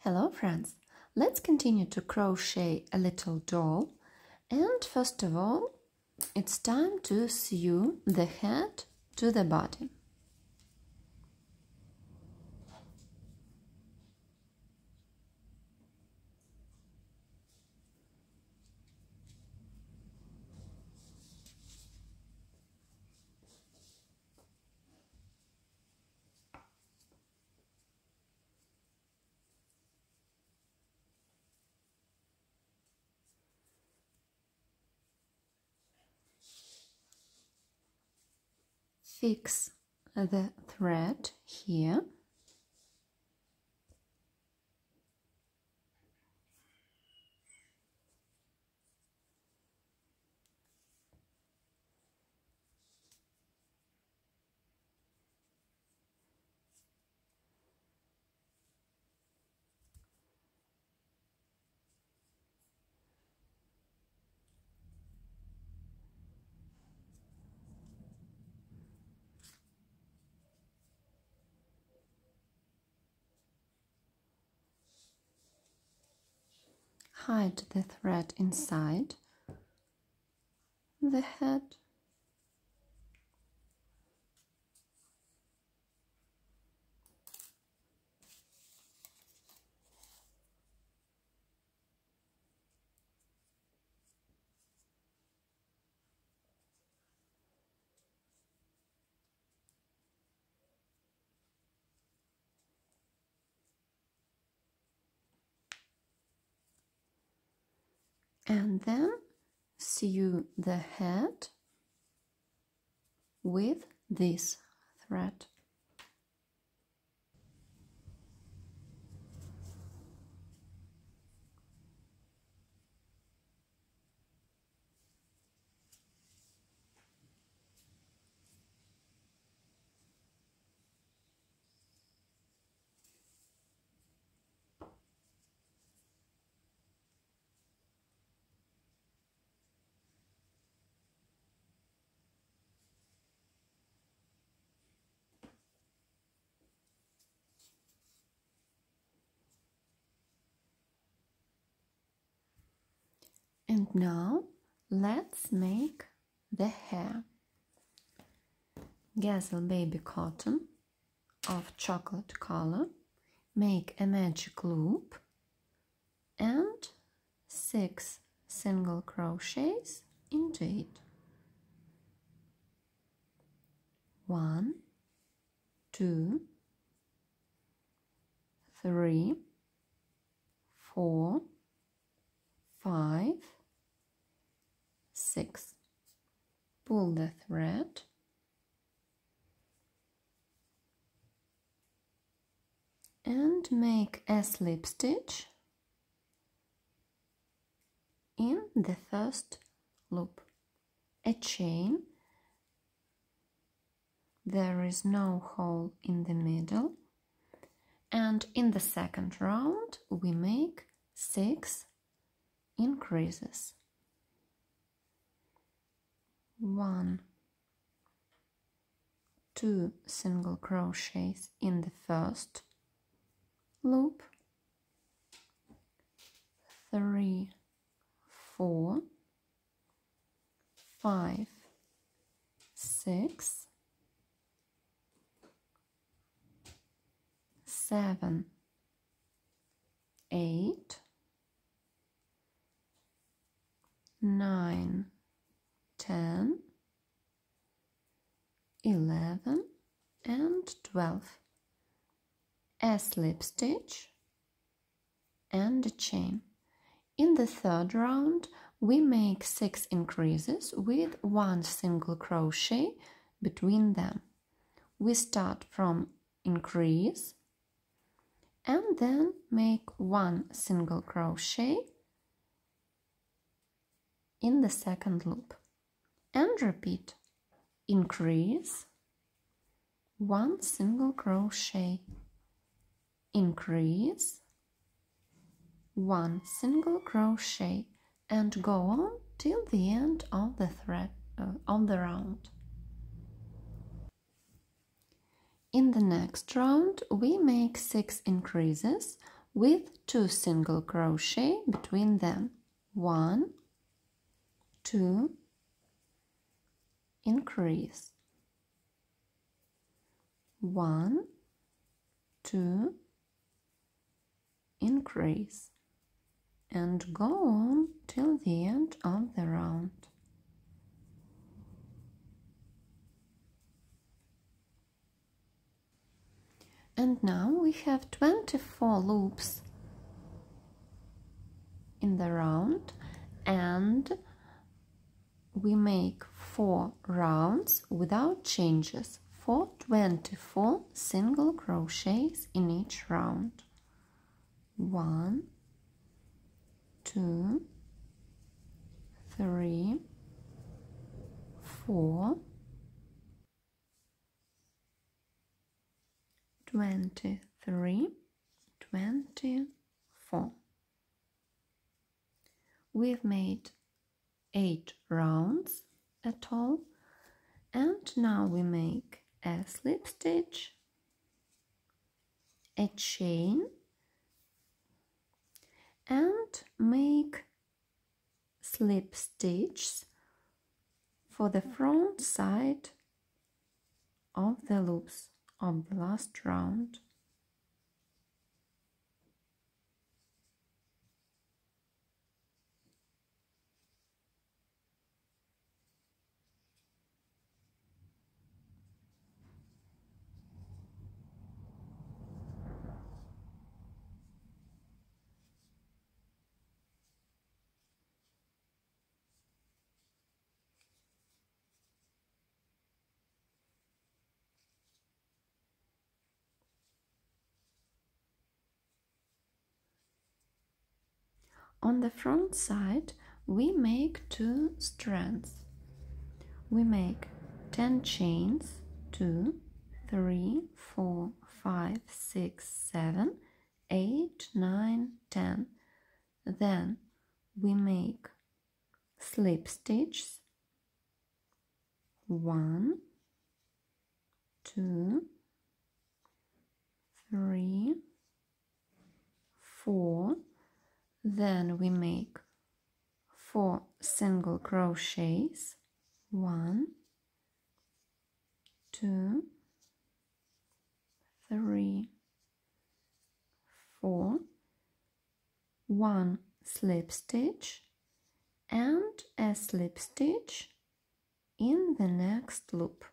Hello friends, let's continue to crochet a little doll, and first of all it's time to sew the head to the body. Fix the thread here. Hide the thread inside the head. And then sew the head with this thread. And now let's make the hair. Gazelle baby cotton of chocolate color. Make a magic loop and 6 single crochets into it. 1, 2, 3, 4, 5, 6. Pull the thread and make a slip stitch in the first loop. A chain. There is no hole in the middle, and in the second round we make 6 increases. 1, 2 single crochets in the first loop, 3, 4, 5, 6, 7, 8, 9, 10, 11 and 12. A slip stitch and a chain. In the third round we make 6 increases with 1 single crochet between them. We start from increase and then make 1 single crochet in the second loop and repeat. Increase, 1 single crochet, increase, 1 single crochet, and go on till the end of the thread of the round. In the next round we make 6 increases with 2 single crochet between them. 1, 2, increase. 1, 2, increase, and go on till the end of the round. And now we have 24 loops in the round, and we make 4 rounds without changes for 24 single crochets in each round. 1, 2, 3, 4, 23, 24. We've made 8 rounds at all, and now we make a slip stitch, a chain, and make slip stitches for the front side of the loops of the last round. On the front side, we make 2 strands. We make 10 chains, 2, 3, 4, 5, 6, 7, 8, 9, 10. Then we make slip stitches, 1, 2, 3, 4. Then we make 4 single crochets, 1, 2, 3, 4, 1 slip stitch and a slip stitch in the next loop.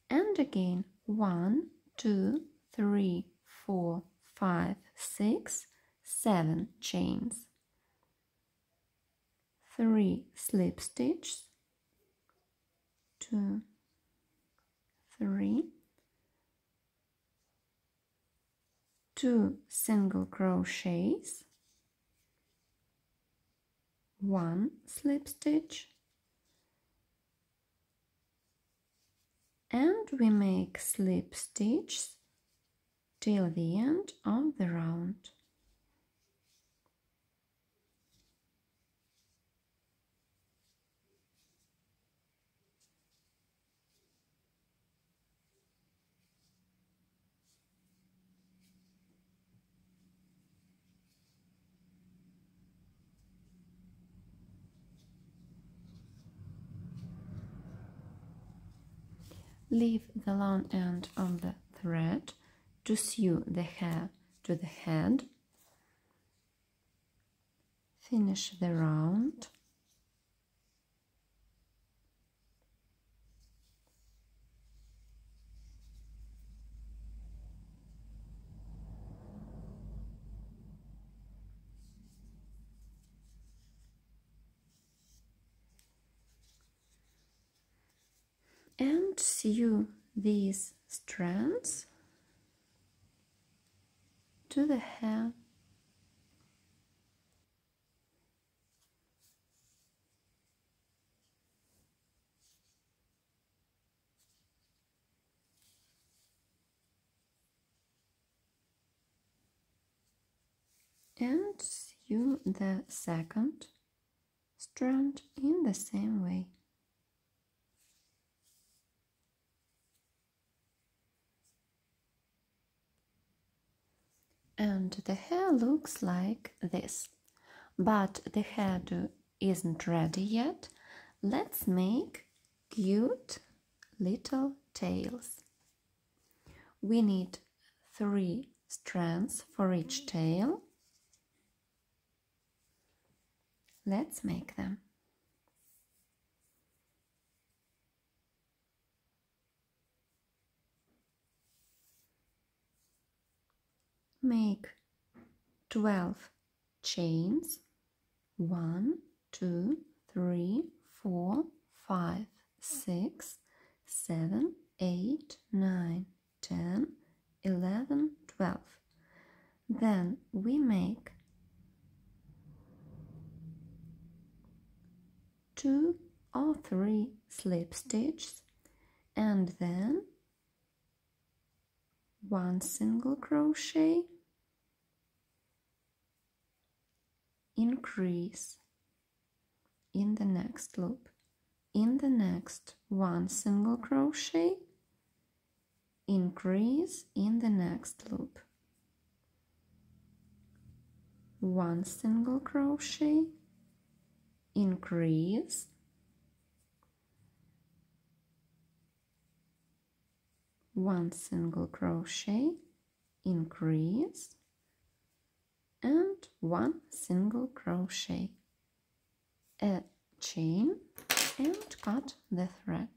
And again 1, 2, 3, 4, 5, 6, 7 chains, 3 slip stitches, 2, 3, 2 single crochets, 1 slip stitch, and we make slip stitches till the end of the round. Leave the long end of the thread to sew the hair to the head. Finish the round. And sew these strands to the hair. And sew the second strand in the same way. And the hair looks like this. But the hairdo isn't ready yet. Let's make cute little tails. We need 3 strands for each tail. Let's make them. Make 12 chains. 1, 2, 3, 4, 5, 6, 7, 8, 9, 10, 11, 12. Then we make 2 or 3 slip stitches and then 1 single crochet, increase in the next loop. In the next 1 single crochet, increase in the next loop. 1 single crochet, increase, 1 single crochet, increase, and 1 single crochet, a chain, and cut the thread.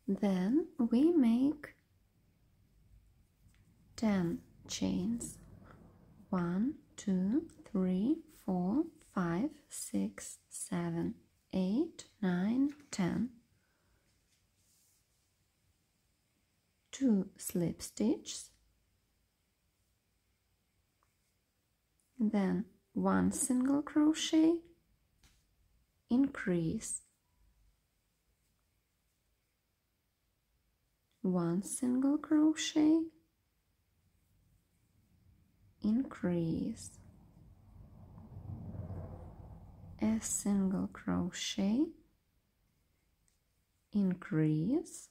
Then we make 10 chains. 1, 2, 3, 4, 5, 6, 7, 8, 9, 10. 2 slip stitches, then 1 single crochet, increase, 1 single crochet, increase, a single crochet, increase,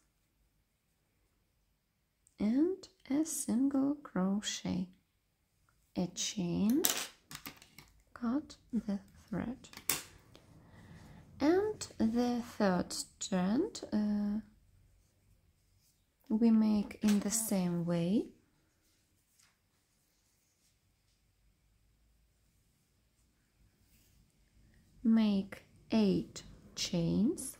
and a single crochet, a chain, cut the thread. And the third strand we make in the same way. Make 8 chains,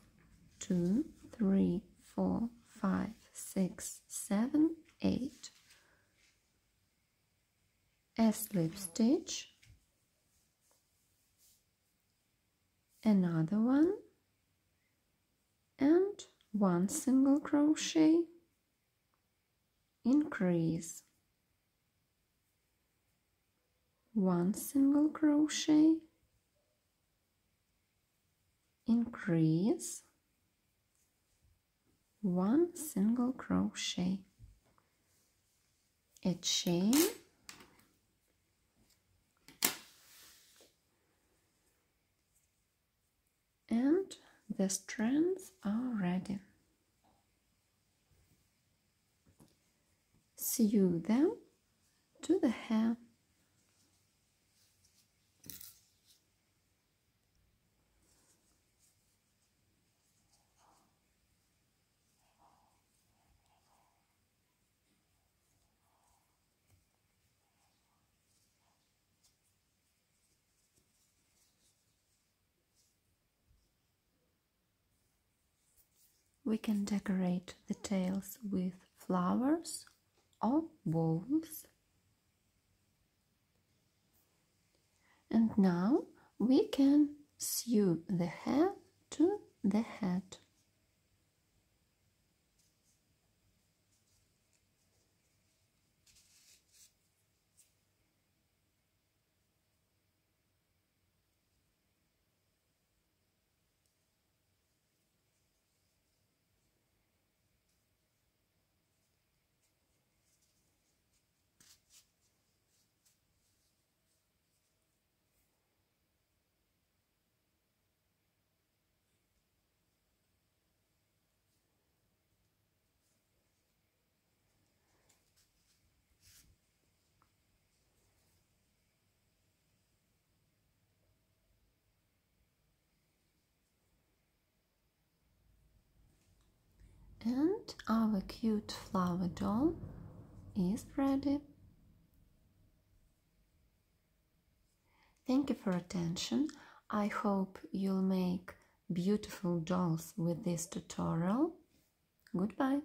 2, 3, 4, 5, 6, 7, 8. A slip stitch, another one, and 1 single crochet, increase, 1 single crochet, increase, 1 single crochet, a chain, and the strands are ready. Sew them to the hair. We can decorate the tails with flowers or balls. And now we can sew the hair to the head. And our cute flower doll is ready. Thank you for attention. I hope you'll make beautiful dolls with this tutorial. Goodbye.